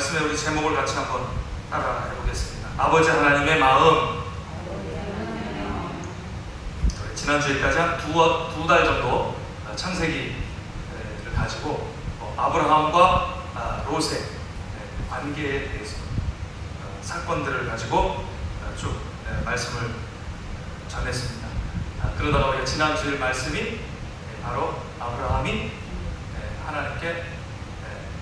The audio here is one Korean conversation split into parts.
말씀의 우리 제목을 같이 한번 따라 해보겠습니다. 아버지 하나님의 마음. 지난주에까지 한 두 달 정도 창세기를 가지고 아브라함과 롯의 관계에 대해서 사건들을 가지고 쭉 말씀을 전했습니다. 그러다가 우리가 지난주에 말씀이 바로 아브라함이 하나님께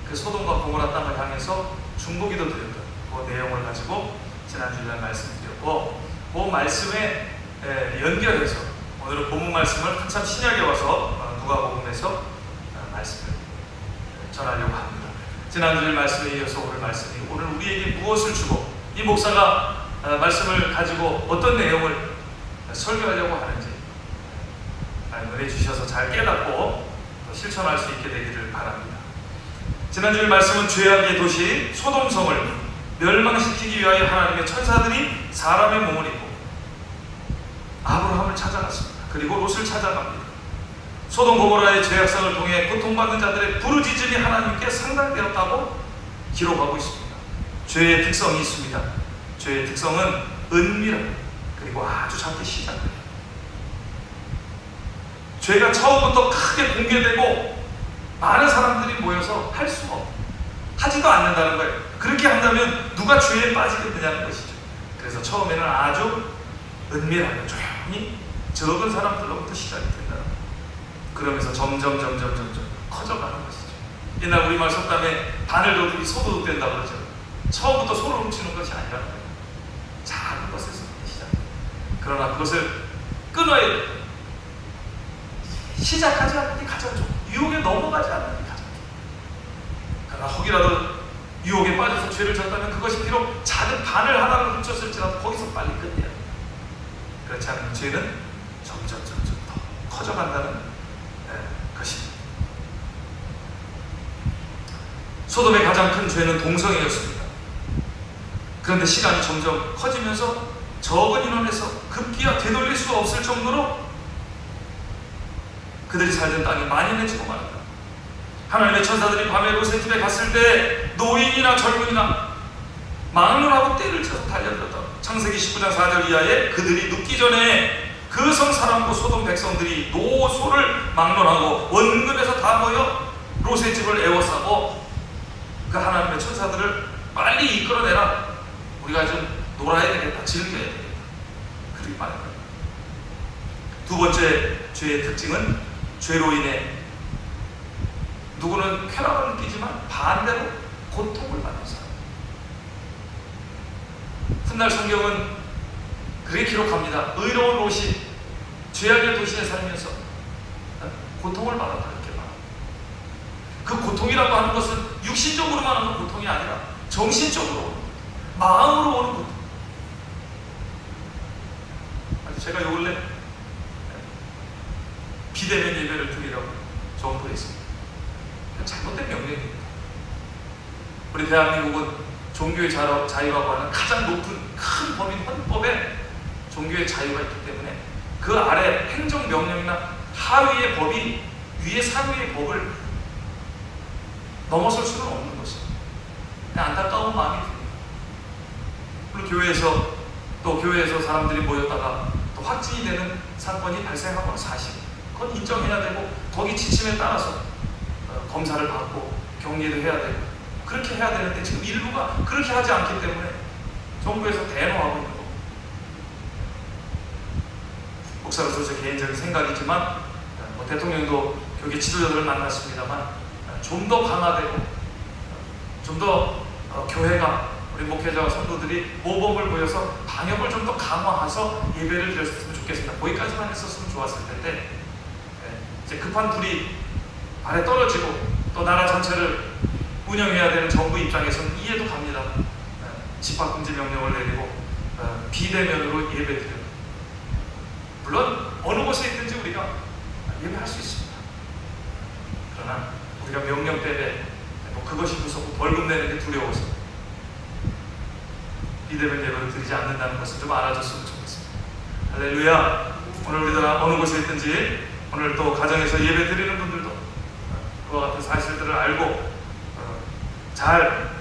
그 소돔과 고모라 땅을 향해서 중보기도 드렸던 그 내용을 가지고 지난주에 말씀드렸고, 그 말씀에 연결해서 오늘은 본문 말씀을 한참 신약에 와서 누가복음에서 말씀을 전하려고 합니다. 지난주에 말씀에 이어서 오늘 말씀이 오늘 우리에게 무엇을 주고 이 목사가 말씀을 가지고 어떤 내용을 설교하려고 하는지 은혜 주셔서 잘 깨닫고 실천할 수 있게 되기를 바랍니다. 지난주에 말씀은 죄악의 도시 소돔성을 멸망시키기 위하여 하나님의 천사들이 사람의 몸을 입고 아브라함을 찾아갔습니다. 그리고 롯을 찾아갑니다. 소돔 고모라의 죄악성을 통해 고통받는 자들의 부르짖음이 하나님께 상달되었다고 기록하고 있습니다. 죄의 특성이 있습니다. 죄의 특성은 은밀하고 그리고 아주 작게 시작돼요. 죄가 처음부터 크게 공개되고 많은 사람들이 모여서 할 수가 없고 하지도 않는다는 거예요. 그렇게 한다면 누가 죄에 빠지겠느냐는 것이죠. 그래서 처음에는 아주 은밀하게 조용히 적은 사람들로부터 시작이 된다는 거예요. 그러면서 점점 커져가는 것이죠. 옛날 우리말 속담에 바늘 도둑이 소도둑 된다고 그러죠. 처음부터 소를 훔치는 것이 아니라는 거예요. 작은 것에서 시작해요. 그러나 그것을 끊어야 돼요. 시작하지 않는 게 가장 좋고 유혹에 넘어가지 않는 게 가장 좋고, 그러나 혹이라도 유혹에 빠져서 죄를 졌다면 그것이 비록 작은 바늘 하나를 훔쳤을지라도 거기서 빨리 끝내야 돼요. 그렇지 않으면 죄는 점점 더 커져간다는 것입니다. 소돔의 가장 큰 죄는 동성애였습니다. 그런데 시간이 점점 커지면서 적은 인원에서 급기야 되돌릴 수 없을 정도로 그들이 살던 땅이 만연해지고 말았다. 하나님의 천사들이 밤에 롯의 집에 갔을 때 노인이나 젊은이나 막론하고 떼를 쳐서 달려들었다. 창세기 19장 4절 이하에 그들이 눕기 전에 그 성 사람과 소돔 백성들이 노소를 막론하고 원근에서 다 모여 롯의 집을 에워싸고 그 하나님의 천사들을 빨리 이끌어내라. 우리가 좀 놀아야 되겠다. 즐겨야 되겠다. 그렇게 말합니다. 두 번째 죄의 특징은 죄로 인해 누구는 쾌락을 느끼지만 반대로 고통을 받는 사람. 훗날 성경은 그렇게 기록합니다. 의로운 롯이 죄악의 도시에 살면서 고통을 받았다 이렇게 말합니다. 그 고통이라고 하는 것은 육신적으로만 오는 고통이 아니라 정신적으로 마음으로 오는 고통. 제가 요 근래 비대면 예배를 드리라고 정부에 있습니다. 잘못된 명령입니다. 우리 대한민국은 종교의 자유라고 하는 가장 높은 큰 법인 헌법에 종교의 자유가 있기 때문에 그 아래 행정명령이나 하위의 법이 위의 상위의 법을 넘어설 수는 없는 것입니다. 안타까운 마음이 듭니다. 물론 교회에서 사람들이 모였다가 또 확진이 되는 사건이 발생하고는 사실 그건 인정해야 되고 거기 지침에 따라서 검사를 받고 격리를 해야 되고 그렇게 해야 되는데 지금 일부가 그렇게 하지 않기 때문에 정부에서 대노하고 있는 겁니다. 목사로서 제 개인적인 생각이지만 대통령도 교계 지도자들을 만났습니다만 좀 더 강화되고 좀 더 교회가 우리 목회자와 성도들이 모범을 보여서 방역을 좀 더 강화해서 예배를 드렸으면 좋겠습니다. 거기까지만 했었으면 좋았을 텐데 이제 급한 불이 발에 떨어지고 또 나라 전체를 운영해야 되는 정부 입장에서는 이해도 갑니다. 집합금지 명령을 내리고 비대면으로 예배드려요. 물론 어느 곳에 있든지 우리가 예배할 수 있습니다. 그러나 우리가 명령 때문에 그것이 무섭고 벌금 내는 게 두려워서 비대면 예배를 드리지 않는다는 것을 좀 알아줬으면 좋겠습니다. 할렐루야. 오늘 우리가 어느 곳에 있든지 오늘 또 가정에서 예배 드리는 분들도 그와 같은 사실들을 알고 잘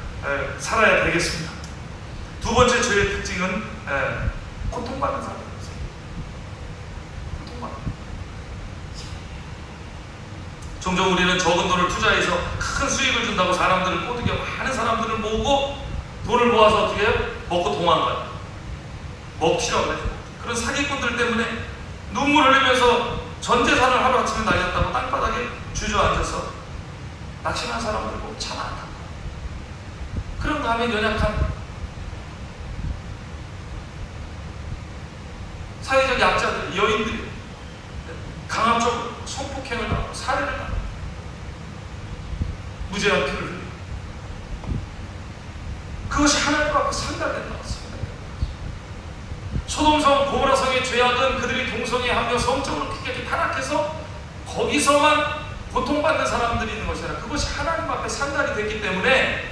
살아야 되겠습니다. 두 번째 죄의 특징은 고통받는 사람입니다. 고통받는. 종종 우리는 적은 돈을 투자해서 큰 수익을 준다고 사람들을 꼬드겨 많은 사람들을 모으고 돈을 모아서 어떻게 해요? 먹고 도망가요. 먹튀라고 하죠. 그런 사기꾼들 때문에 눈물 흘리면서 전 재산을 하루아침에 날렸다고 땅바닥에 주저앉아서 낙심한 사람들도 참 많다. 그런 다음에 연약한 사회적 약자들, 여인들이 강압적으로 성폭행을 하고 살해를 하고 무죄한 피를 흘리고 그것이 하나님 앞에 상달된다고 했습니다. 소돔성 고모라성의 죄악은 그들이 동성애하며 성적으로 크게 타락해서 거기서만 고통받는 사람들이 있는 것이 아니라 그것이 하나님 앞에 상달이 됐기 때문에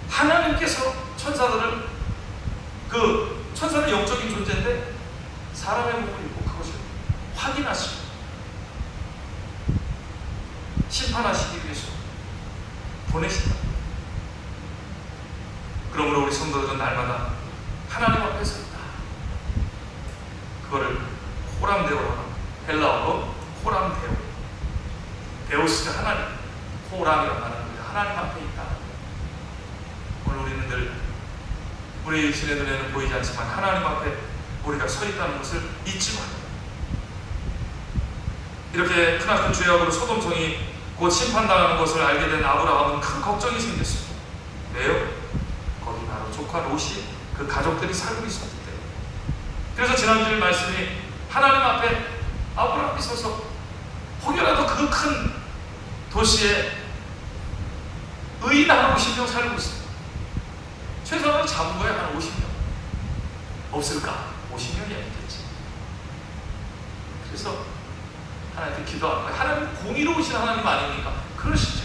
하나님께서 천사는 영적인 존재인데 사람의 몸을 입고 그것을 확인하시고 심판하시기 위해서 보내신다. 그러므로 우리 성도들은 날마다 하나님 앞에 섰다. 그거를 호람데오라고 합니다. 헬라어로 호람데오. 데오스가 하나님, 호람이라고 하는 거예요. 하나님 앞에 있다. 오늘 우리는 늘 우리의 신의 눈에는 보이지 않지만 하나님 앞에 우리가 서 있다는 것을 잊지 말아요. 이렇게 크나큰 죄악으로 소돔성이 곧 심판당하는 것을 알게 된 아브라함은 큰 걱정이 생겼습니다. 왜요? 거기 바로 조카 롯이 그 가족들이 살고 있었기 때문에. 그래서 지난주에 말씀이 하나님 앞에 아브라함이 서서 혹여라도 그 큰 도시에 의인 한 50명 살고 있습니다. 최소한 잡은 거에 한 50명 없을까? 50명이 아니겠지. 그래서 하나님께 기도하는 거예요. 하나님 공의로우신 하나님 아닙니까? 그러시죠.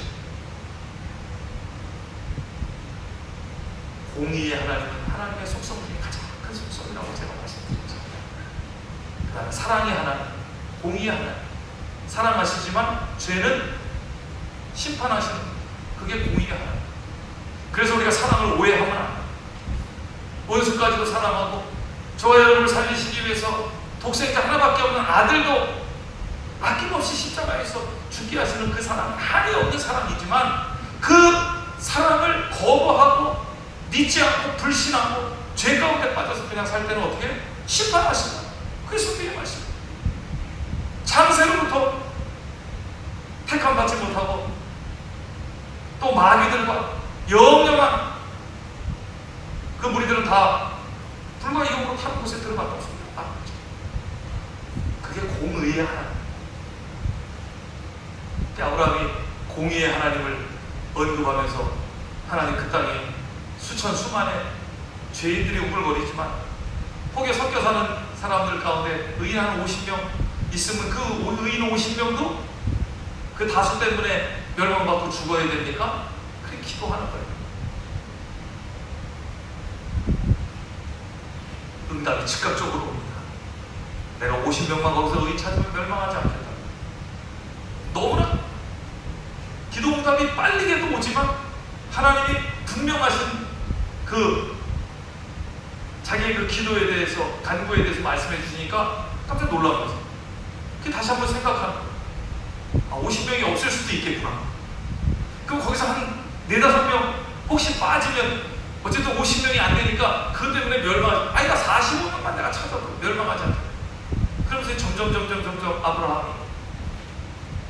공의의 하나님은 하나님의 속성 중에 가장 큰 속성이라고 제가 말씀드렸죠. 그 다음에 사랑의 하나님, 공의의 하나님. 사랑하시지만 죄는 심판하시는, 그게 공의의 하나님. 그래서 우리가 사랑을 오해하면 안 돼요. 원수까지도 사랑하고 저와 여러분을 살리시기 위해서 독생자 하나밖에 없는 아들도 아낌없이 십자가에서 죽게 하시는 그 사랑은 한이 없는 사랑이지만 그 사랑을 거부하고 믿지 않고 불신하고 죄 가운데 빠져서 그냥 살 때는 어떻게 해요? 심판하신다. 그게 성경의 말씀입니다. 창세로부터 택함받지 못하고 또 마귀들과 영영한 그 무리들은 다 불과 이용으로 타는 곳에 들어갔다고 섭니다. 그게 공의의 하나님. 아브라함이 공의의 하나님을 언급하면서 하나님 그 땅에 수천수만의 죄인들이 우글거리지만 혹여 섞여 사는 사람들 가운데 의인 한 50명 있으면 그 의인 50명도 그 다수 때문에 멸망받고 죽어야 됩니까? 그렇게 기도하는 거예요. 응답이 즉각적으로 옵니다. 내가 50명만 거기서 의인 찾으면 멸망하지 않겠다. 너무나 기도 응답이 빨리게도 오지만 하나님이 분명하신 그 자기의 그 기도에 대해서 간구에 대해서 말씀해 주시니까 깜짝 놀란 거죠. 그게 다시 한번 생각하는 거예요. 50명이 없을 수도 있겠구나. 그럼 거기서 한 4-5명 혹시 빠지면 어쨌든 50명이 안 되니까 그것 때문에 멸망하지. 아니다 45명만 내가 찾아도 멸망하지 않다. 그러면서 점점 아브라함이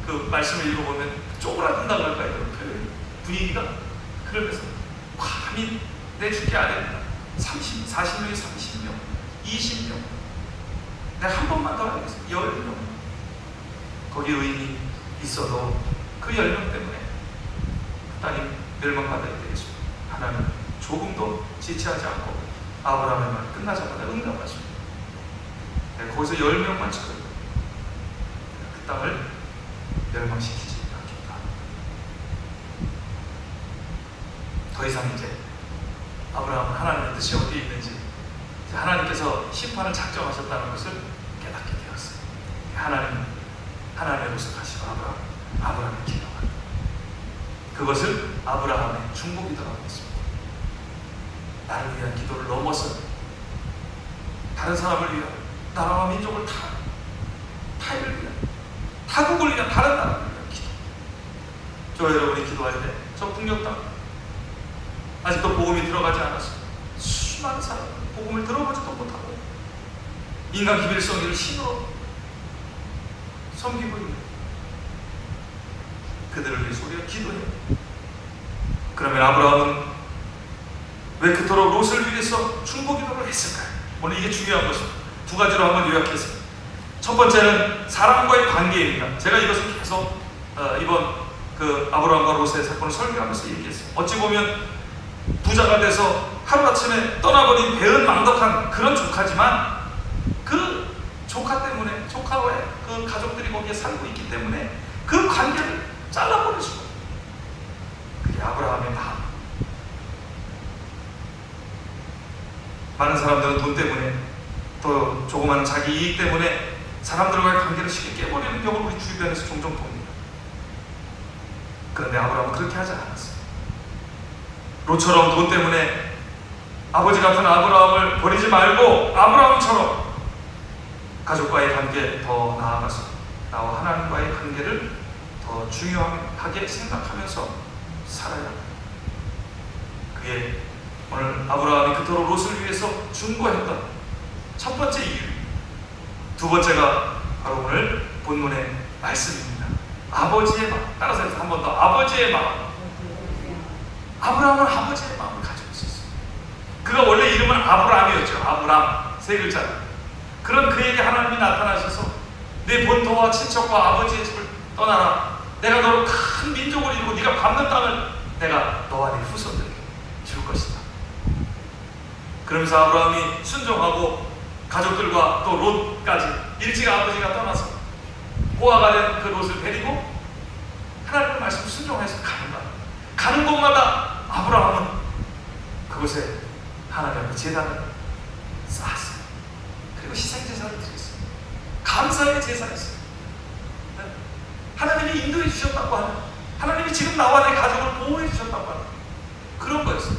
그 말씀을 읽어보면 쪼그라든다 그럴까요? 그 분위기가 그러면서 감히 내 죽게 안 된다. 40명이 30명, 20명. 내가 한 번만 더 하겠어. 10명. 거기 의인이 있어도 그 10명 때문에 그 땅이 멸망받아야 되겠습니다. 하나님 조금도 지체하지 않고 아브라함의 말 끝나자마자 응답하십니다. 거기서 10명만 지켜요. 그 땅을 멸망시키지 않겠다. 더 이상 이제 아브라함은 하나님의 뜻이 어디에 있는지 하나님께서 심판을 작정하셨다는 것을 깨닫게 되었어요. 하나님의 모습 하시고 아브라함의 기도가 그 그것을 아브라함의 중보기도라고 했습니다. 나를 위한 기도를 넘어서 다른 사람을 위한, 나라와 민족을 타인을 위한, 타국을 위한, 다른 나라를 위한 기도. 저 여러분이 기도할 때 저 북녘 땅 아직도 복음이 들어가지 않았어요. 수많은 사람은 복음을 들어보지도 못하고 인간 기빌성이를 신으로 섬기고 있는 그들을 위해서 우리가 기도해요. 그러면 아브라함은 왜 그토록 롯을 위해서 중보기도를 했을까요? 오늘 이게 중요한 것입니다. 두 가지로 한번 요약했습니다. 첫 번째는 사람과의 관계입니다. 제가 이것을 계속 이번 그 아브라함과 롯의 사건을 설교하면서 얘기했어요. 어찌 보면 부자가 돼서 하루아침에 떠나버린 배은망덕한 그런 조카지만 그 조카 때문에, 조카와의 그 가족들이 거기에 살고 있기 때문에 그 관계를 잘라버릴 수가 없어요. 그게 아브라함의 마음. 많은 사람들은 돈 때문에, 또 조그마한 자기 이익 때문에 사람들과의 관계를 쉽게 깨버리는 경우를 우리 주변에서 종종 봅니다. 그런데 아브라함은 그렇게 하지 않았어요. 롯처럼 돈 때문에 아버지 같은 아브라함을 버리지 말고 아브라함처럼 가족과의 관계 더 나아가서 나와 하나님과의 관계를 더 중요하게 생각하면서 살아야 합니다. 그게 오늘 아브라함이 그토록 롯을 위해서 중보했던 첫 번째 이유. 두 번째가 바로 오늘 본문의 말씀입니다. 아버지의 마음. 따라서 한 번 더. 아버지의 마음. 아브라함은 아버지의 마음을 가지고 있었어요. 그가 원래 이름은 아브람이었죠. 아브람. 세 글자. 그런 그에게 하나님이 나타나셔서 내 본토와 친척과 아버지의 집을 떠나라. 내가 너로 큰 민족을 이루고 네가 밟는 땅을 내가 너와 네 후손들에게 줄 것이다. 그러면서 아브라함이 순종하고 가족들과 또 롯까지 일찍 아버지가 떠나서 고아가 된 그 롯을 데리고 하나님의 말씀을 순종해서 가는 거야. 가는 곳마다 아브라함은 그곳에 하나님 앞에 제단을 쌓았어요. 그리고 희생제사를 드렸어요. 감사의 제사였어요. 하나님이 인도해 주셨다고 하는, 하나님이 지금 나와 내 가족을 보호해 주셨다고 하는 그런 거였어요.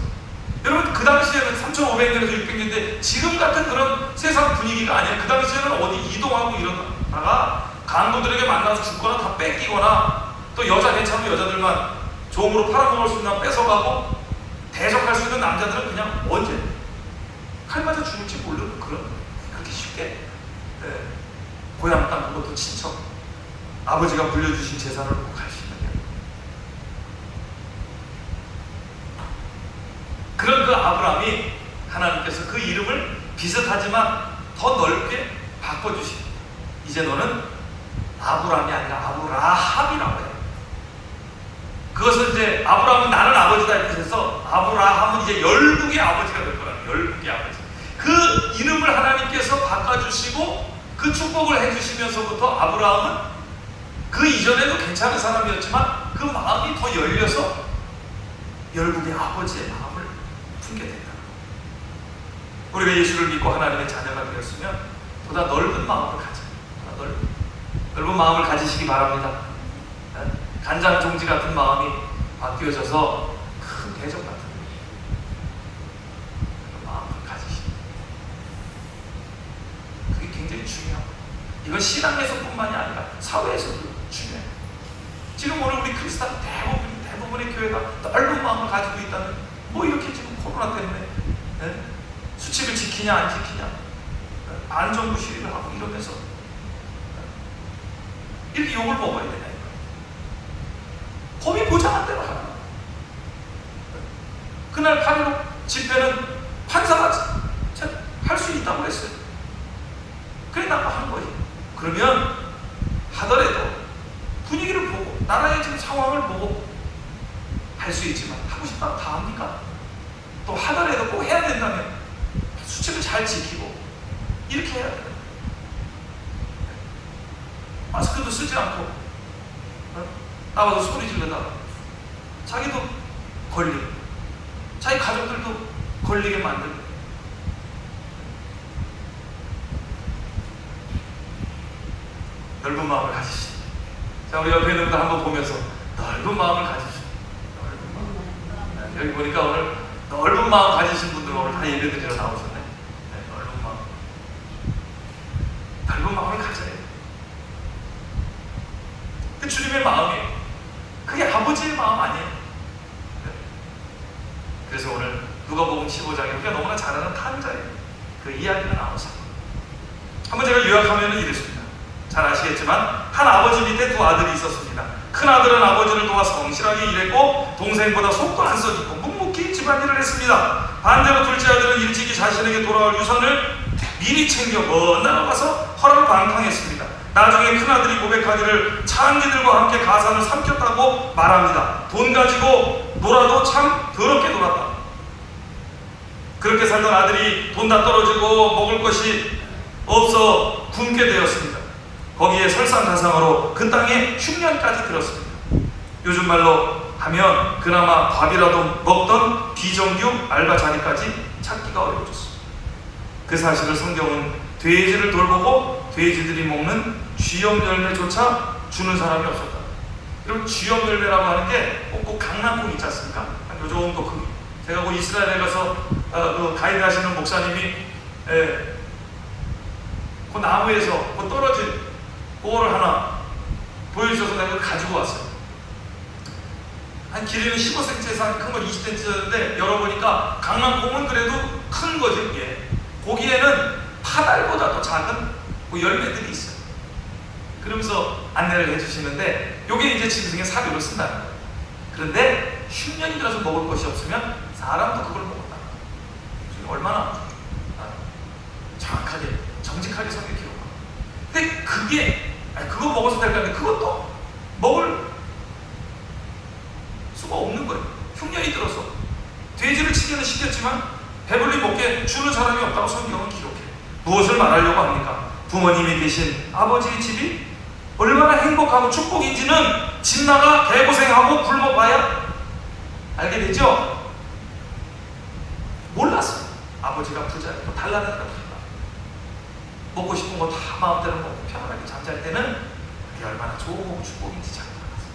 여러분, 그 당시에는 3,500년에서 600년대 지금 같은 그런 세상 분위기가 아니에요. 그 당시에는 어디 이동하고 이러다가 강도들에게 만나서 죽거나 다 뺏기거나, 또 여자 괜찮은 여자들만 종으로 팔아먹을 수 있는 뺏어가고, 대적할 수 있는 남자들은 그냥 언제 칼 맞아 죽을지 모르는 그런, 그렇게 쉽게 고향 땅, 그것도 친척, 아버지가 물려주신 재산을 놓고 갈 수 있는 게 그런 그 아브라함이 하나님께서 그 이름을 비슷하지만 더 넓게 바꿔주신, 이제 너는 아브라함이 아니라 아브라함이라고 해요. 그것은 이제 아브라함은 나는 아버지다 이렇게 해서 아브라함은 이제 열국의 아버지가 될 거라는, 열국의 아버지. 그 이름을 하나님께서 바꿔주시고 그 축복을 해주시면서부터 아브라함은 그 이전에도 괜찮은 사람이었지만 그 마음이 더 열려서 열국의 아버지의 마음을 품게 된다. 우리가 예수를 믿고 하나님의 자녀가 되었으면 보다 넓은 마음을 가져, 넓은 마음을 가지시기 바랍니다. 간장 종지 같은 마음이 바뀌어져서 큰 대적 같은 마음을 가지시기, 그게 굉장히 중요합니다. 이건 신앙에서뿐만이 아니라 사회에서도 중요해요. 지금 오늘 우리 크리스찬 대부분의 교회가 넓은 마음을 가지고 있다는, 뭐 이렇게 지금 코로나 때문에 수칙을 지키냐 안 지키냐, 안전부 시위를 하고 이러면서 이렇게 욕을 먹어야 되냐. 법이 보장한 대로 하라. 그날 8.15 집회는 판사가 할 수 있다고 했어요. 그래 나가 한 거예요. 그러면 하더라도 분위기를 보고 나라의 지금 상황을 보고 할 수 있지만, 하고 싶다고 다 합니까? 또 하더라도 꼭 해야 된다면 수칙을 잘 지키고 이렇게 해야 돼요. 마스크도 쓰지 않고 나와서 소리 지르다가 자기도 걸리고 자기 가족들도 걸리게 만들고, 넓은 마음을 가지시죠. 자, 우리 옆에 있는 분들 한번 보면서 넓은 마음을 가지시죠. 여기 보니까 오늘 넓은 마음 가지신 분들 오늘 다 예배드리러 나오셨네. 네, 넓은 마음. 넓은 마음을 가져야 돼요. 그 주님의 마음이에요. 그게 아버지의 마음 아니에요. 네. 그래서 오늘 누가복음 15장에 우리가 너무나 잘 아는 탕자예요. 그 이야기가 나오죠. 한번 제가 요약하면 이랬습니다. 잘 아시겠지만 한 아버지 밑에 두 아들이 있었습니다. 큰 아들은 아버지를 도와 성실하게 일했고 동생보다 속도 안 써주고 묵묵히 집안일을 했습니다. 반대로 둘째 아들은 일찍이 자신에게 돌아올 유산을 미리 챙겨 먼 나라 가서 허락방탕했습니다. 나중에 큰아들이 고백하기를 창기들과 함께 가산을 삼켰다고 말합니다. 돈 가지고 놀아도 참 더럽게 놀았다. 그렇게 살던 아들이 돈 다 떨어지고 먹을 것이 없어 굶게 되었습니다. 거기에 설상가상으로 그 땅에 흉년까지 들었습니다. 요즘 말로 하면 그나마 밥이라도 먹던 비정규 알바 자리까지 찾기가 어려워졌습니다. 그 사실을 성경은 돼지를 돌보고 돼지들이 먹는 쥐염 열매조차 주는 사람이 없었다. 그럼 쥐염 열매라고 하는 게 꼭 강낭콩 있지 않습니까? 요 정도 크기. 제가 그 이스라엘에 가서 그 가이드 하시는 목사님이 그 나무에서 그 떨어진 그거를 하나 보여주셔서 내가 가지고 왔어요. 한 길이는 15cm에서 한 큰 건 20cm였는데 열어보니까 강낭콩은 그래도 큰 거지. 예. 거기에는 파달보다도 작은 그 열매들이 있어요. 그러면서 안내를 해주시는데 요게 이제 짐승의 사료로 쓴다는 거예요. 그런데 흉년이 들어서 먹을 것이 없으면 사람도 그걸 먹었다. 얼마나 정확하게 정직하게 성경기록. 근데 그게 그거 먹어서 될까 하는데 그것도 먹을 수가 없는 거예요. 흉년이 들어서 돼지를 치기는 시켰지만 배불리 먹게 주는 사람이 없다고 성경은 기록해. 무엇을 말하려고 합니까? 부모님이 계신 아버지의 집이 얼마나 행복하고 축복인지는 집 나가 개고생하고 굶어봐야 알게 되죠? 몰랐어요. 아버지가 부자예요. 달라는 거 먹고 싶은 거 다 마음대로 먹고 편안하게 잠잘 때는 그게 얼마나 좋고 축복인지 잘 몰랐어요.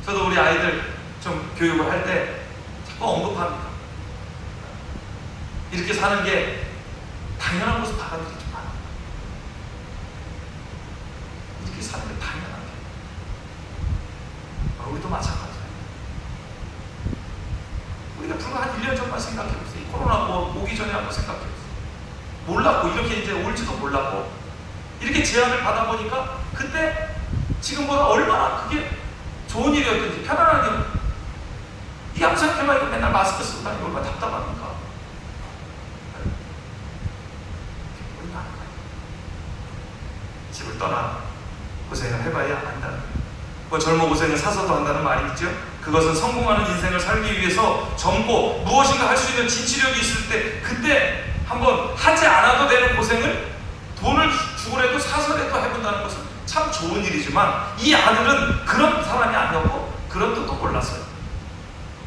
저도 우리 아이들 좀 교육을 할 때 자꾸 언급합니다. 이렇게 사는 게 당연한 것을 받아들이지 마. 이렇게 사는 게 당연한 게. 우리도 마찬가지예요. 우리가 불과 한 1년 전만 생각해보세요. 이 코로나 오기 전에 한번 생각해보세요. 몰랐고 이렇게 이제 올지도 몰랐고 이렇게 제안을 받아보니까 그때 지금보다 얼마나 그게 좋은 일이었든지 편안하게 이 암상태만 이거 맨날 마스크 쓰고 다니고 얼마나 답답합니까? 우리가 하는 거예요. 집을 떠나 고생을 해봐야 안다는 거예요. 뭐 젊어 고생을 사서도 한다는 말이 있죠. 그것은 성공하는 인생을 살기 위해서 젊고 무엇인가 할 수 있는 진취력이 있을 때 그때 한번 하지 않아도 되는 고생을 돈을 주고라도 사서라도 해본다는 것은 참 좋은 일이지만 이 아들은 그런 사람이 아니었고 그런 뜻도 몰랐어요.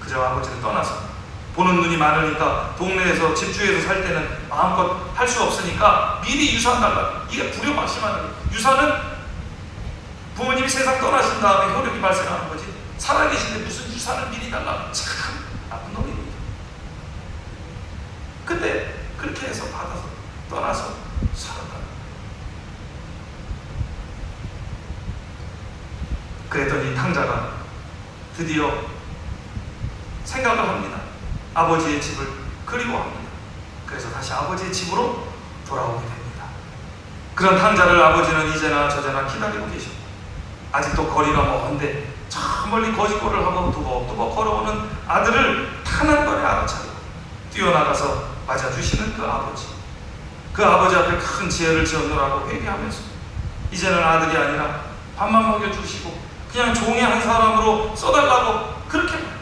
그저 아버지를 떠나서 보는 눈이 많으니까 동네에서 집주에서 살 때는 마음껏 할 수 없으니까 미리 유산 달라. 이게 불효막심하는 거예요. 유산은 부모님이 세상 떠나신 다음에 효력이 발생하는 거지 살아계신데 무슨 유산을 미리 달라. 참 나쁜 놈이에요. 근데 그렇게 해서 받아서 떠나서 살았다. 그랬더니 탕자가 드디어 생각을 합니다. 아버지의 집을 그리워합니다. 그래서 다시 아버지의 집으로 돌아오게 됩니다. 그런 탕자를 아버지는 이제나 저제나 기다리고 계십니다. 아직도 거리가 먼데 저 멀리 거짓골을 하고 두벅두벅 걸어오는 아들을 단 한 번에 알아차리고 뛰어나가서 맞아주시는 그 아버지. 그 아버지 앞에 큰 지혜를 지었노라고 회개하면서 이제는 아들이 아니라 밥만 먹여주시고 그냥 종의 한 사람으로 써달라고 그렇게 말해요.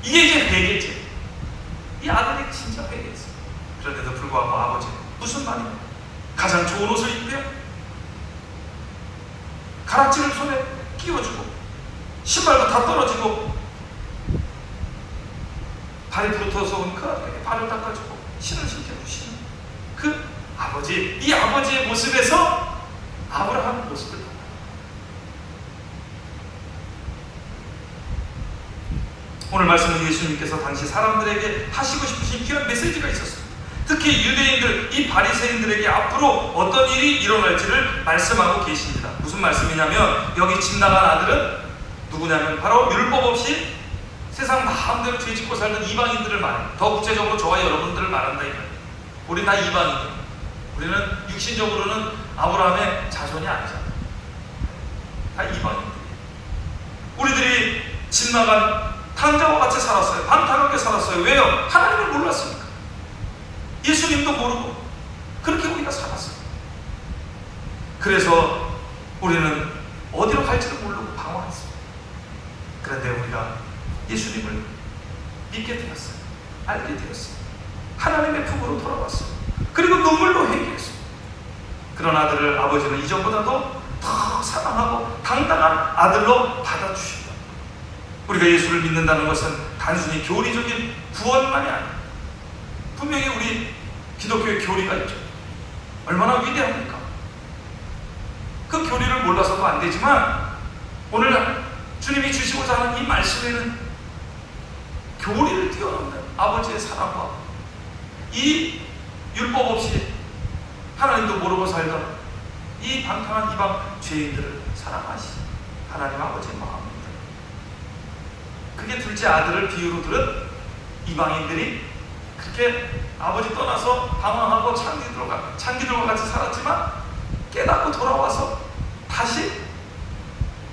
이게 이제 회개지. 이 아들이 진짜 회개했어요. 그런데도 불구하고 아버지는 무슨 말이냐? 가장 좋은 옷을 입고요. 가락지를 손에 끼워주고 신발도 다 떨어지고 발이 부러져서 온 그 아들에게 발을 닦아주고 신을 신겨주시는 그 아버지. 이 아버지의 모습에서 아브라함의 모습을 보아요. 오늘 말씀은 예수님께서 당시 사람들에게 하시고 싶으신 귀한 메시지가 있었습니다. 특히 유대인들, 이 바리새인들에게 앞으로 어떤 일이 일어날지를 말씀하고 계십니다. 무슨 말씀이냐면 여기 집 나간 아들은 누구냐면 바로 율법 없이 세상 마음대로 죄짓고 살던 이방인들을 말합니다. 더 구체적으로 저와 여러분들을 말한다 이거예요. 우리 다 이방인이에요. 우리는 육신적으로는 아브라함의 자손이 아니잖아요. 다 이방인들. 우리들이 집 나간 탕자와 같이 살았어요. 방탕하게 살았어요. 왜요? 하나님을 몰랐으니까. 예수님도 모르고 그렇게 우리가 살았어요. 그래서 우리는 어디로 갈지도 모르고 방황했어요. 그런데 우리가 예수님을 믿게 되었어요. 알게 되었어요. 하나님의 품으로 돌아왔어요. 그리고 눈물로 회개했어요. 그런 아들을 아버지는 이전보다도 더 사랑하고 당당한 아들로 받아주신다. 우리가 예수를 믿는다는 것은 단순히 교리적인 구원만이 아닙니다. 분명히 우리 기독교의 교리가 있죠. 얼마나 위대합니까? 그 교리를 몰라서도 안 되지만 오늘 주님이 주시고자 하는 이 말씀에는 교리를 뛰어넘는 아버지의 사랑과 이 율법 없이 하나님도 모르고 살던 이 방탕한 이방 죄인들을 사랑하신 하나님 아버지의 마음입니다. 그게 둘째 아들을 비유로 들은 이방인들이 그렇게 아버지 떠나서 방황하고 창기들과 같이 살았지만 깨닫고 돌아와서 다시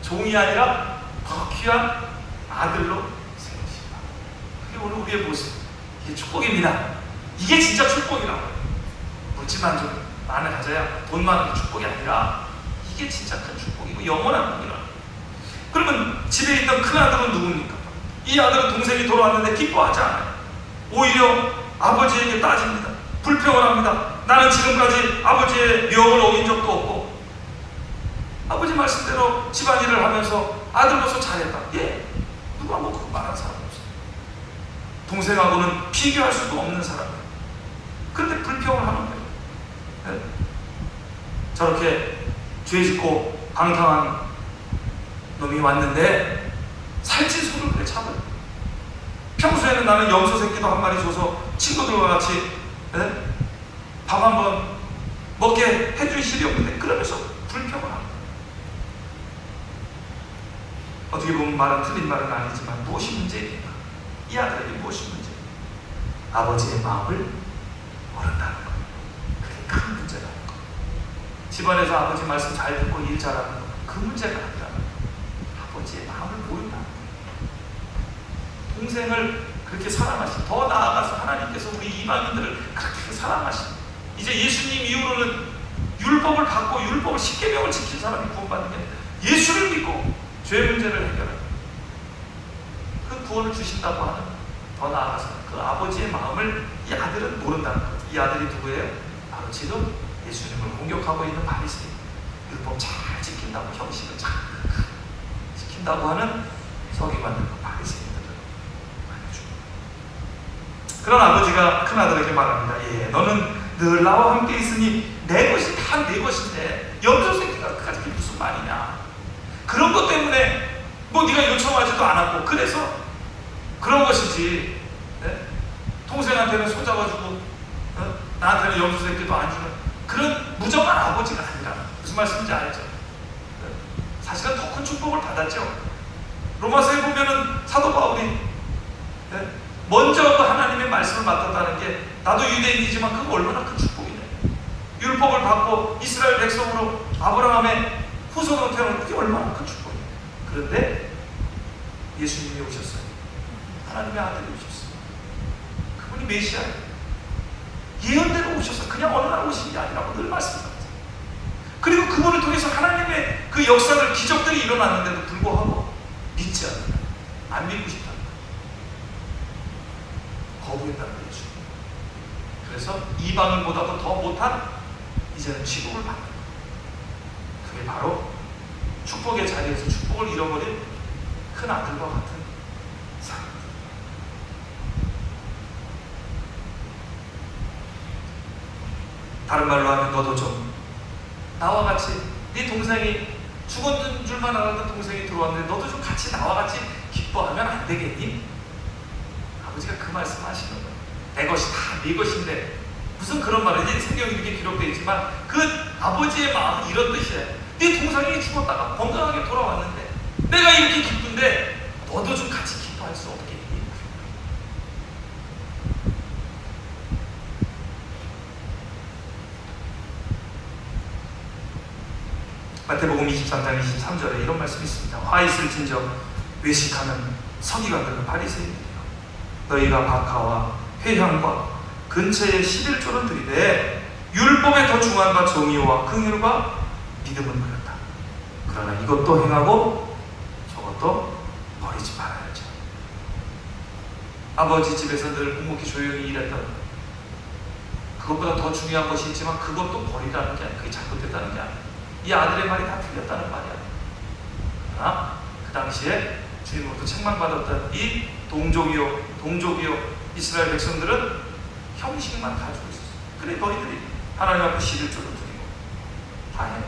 종이 아니라 더 귀한 아들로 세우신다. 그게 오늘 우리의 모습. 이게 축복입니다. 이게 진짜 축복이라고. 물질만족 많이 가져야 돈 많은 게 축복이 아니라 이게 진짜 큰 축복이고 영원한 복이라. 그러면 집에 있던 큰 아들은 누굽니까? 이 아들은 동생이 돌아왔는데 기뻐하지 않아요. 오히려 아버지에게 따집니다. 불평을 합니다. 나는 지금까지 아버지의 명을 어긴 적도 없고 아버지 말씀대로 집안일을 하면서 아들로서 잘했다. 예, 누가 뭐 그거 말하는 사람이 없어요. 동생하고는 비교할 수도 없는 사람이에요. 그런데 불평을 하는 거예요. 네? 저렇게 죄짓고 방탕한 놈이 왔는데 살찐 소를 그래 잡아요. 평소에는 나는 염소 새끼도 한 마리 줘서 친구들과 같이 네? 밥 한번 먹게 해줄 실이 없는데 그러면서 불평을 합니다. 어떻게 보면 말은 틀린 말은 아니지만 무엇이 문제입니까? 이 아들에게 무엇이 문제입니까? 아버지의 마음을 모른다는 것. 그게 큰 문제라는 것. 집안에서 아버지 말씀 잘 듣고 일 잘하는 것. 그 문제가 아니라 아버지의 마음을 모른다는 것. 동생을 그렇게 사랑하신, 더 나아가서 하나님께서 우리 이방인들을 그렇게 사랑하신, 이제 예수님 이후로는 율법을 받고 율법을 십계명을 지킨 사람이 구원받는 게 아니라 예수를 믿고 죄 문제를 해결하는 그 구원을 주신다고 하는, 더 나아가서 그 아버지의 마음을 이 아들은 모른다는 거예요. 이 아들이 누구예요? 바로 지금 예수님을 공격하고 있는 바리새인, 율법 잘 지킨다고, 형식을 잘 지킨다고 하는 서기관들과 바리새인들을 말해줍니다. 그런 아버지가 큰 아들에게 말합니다. 예, 너는 늘 나와 함께 있으니 내 것이 다 내 것인데 염소 새끼가 그게 무슨 말이냐. 그런 것 때문에 뭐 네가 요청하지도 않았고 그래서 그런 것이지. 네? 동생한테는 손잡아주고 나한테는 염소 새끼도 안 주는 그런 무정한 아버지가 아니라. 무슨 말씀인지 알죠? 네? 사실은 더 큰 축복을 받았죠. 로마서에 보면은 사도 바울이 네? 먼저 그 하나님의 말씀을 맡았다는 게, 나도 유대인이지만 그거 얼마나 큰 축복이네. 율법을 받고 이스라엘 백성으로 아브라함의 후손으로 태어난 그게 얼마나 큰 축복이네. 그런데 예수님이 오셨어요. 하나님의 아들이 오셨어요. 그분이 메시아예요. 예언대로 오셔서 그냥 어느 날 오신 게 아니라고 늘 말씀하셨어요. 그리고 그분을 통해서 하나님의 그 역사들, 기적들이 일어났는데도 불구하고 믿지 않는다. 안 믿고 싶다. 거부했다는 거죠. 그래서 이방인보다도 더 못한 이제는 취급을 받는 거예요. 그게 바로 축복의 자리에서 축복을 잃어버린 큰 아들과 같은 사람입니다. 다른 말로 하면 너도 좀 나와 같이, 네 동생이 죽었는 줄만 알았던 동생이 들어왔는데 너도 좀 같이 나와 같이 기뻐하면 안 되겠니? 아버지가 그 말씀하시는 거예요. 내 것이 다 네 것인데, 무슨 그런 말을, 성경에 이렇게 기록되어 있지만 그 아버지의 마음은 이런 뜻이에요. 네 동생이 죽었다가 건강하게 돌아왔는데 내가 이렇게 기쁜데 너도 좀 같이 기뻐할 수 없겠니? 마태복음 23장 23절에 이런 말씀이 있습니다. 화 있을진저 외식하는 서기관들과 바리새인들이여, 너희가 박하와 회향과 근처에 11조를 드리되 율법에 더 중한 바 정의와 긍휼과 믿음은 그렇다. 그러나 이것도 행하고 저것도 버리지 말아야죠. 아버지 집에서 늘 묵묵히 조용히 일했던, 그것보다 더 중요한 것이 있지만 그것도 버리라는 게 아니야. 그게 잘못됐다는 게 아니야. 이 아들의 말이 다 틀렸다는 말이야. 그러나 그 당시에 주님으로부터 책망받았던 이 동족이요 이스라엘 백성들은 형식만 가지고 있었어. 그래, 너희들이 하나님 앞에 11조를 드리고 다 해.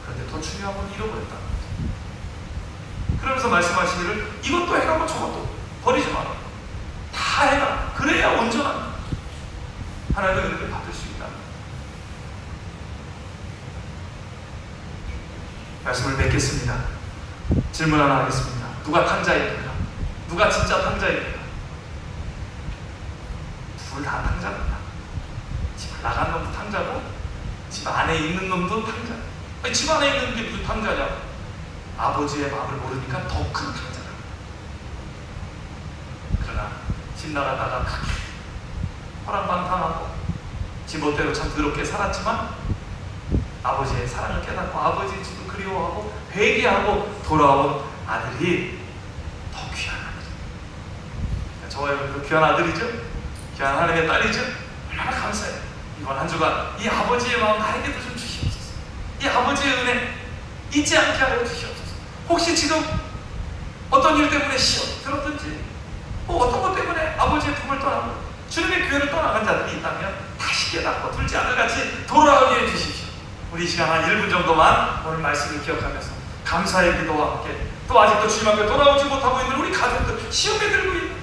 그런데 더 중요한 건 잃어버렸다는 거죠. 그러면서 말씀하시기를 이것도 해가고 저것도 버리지 마라. 다 해라. 그래야 온전한 하나님의 은혜를 받을 수 있다. 말씀을 맺겠습니다. 질문 하나 하겠습니다. 누가 탕자입니까? 누가 진짜 탕자입니까? 둘 다 탕자입니다. 집 나간 놈도 탕자고 집 안에 있는 놈도 탕자. 아니, 집 안에 있는 게 무슨 탕자냐? 아버지의 마음을 모르니까 더 큰 탕자다. 그러나 집 나갔다가 크게 허랑방탕하고 지 멋대로 참 더럽게 살았지만 아버지의 사랑을 깨닫고 아버지의 집을 그리워하고 회개하고 돌아온 아들이 더 귀한 아들이에요. 저와 그 귀한 아들이죠? 귀한 하나님의 딸이죠? 얼마나 감사해요. 이번 한 주간 이 아버지의 마음 나에게도 좀 주시옵소서. 이 아버지의 은혜 잊지 않게 하여 주시옵소서. 혹시 지금 어떤 일 때문에 시험 들었든지 어떤 것 때문에 아버지의 품을 떠나고 주님의 교회를 떠나간 자들이 있다면 다시 깨닫고 둘째 아들같이 돌아오게 해주십시오. 우리 이 시간 한 1분 정도만 오늘 말씀을 기억하면서 감사의 기도와 함께 또 아직도 주님 앞에 돌아오지 못하고 있는 우리 가족들, 시험에 들고 있는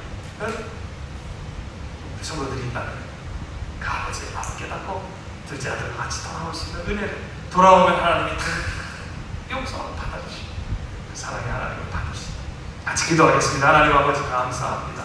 우리 성도들이 있다면 그 아버지의 마음 깨닫고 둘째 아들과 같이 돌아올 수 있는 은혜를, 돌아오면 하나님이 다 용서하고 받아주시고 그 사랑의 하나님을 받으시고 같이 기도하겠습니다. 하나님 아버지 감사합니다.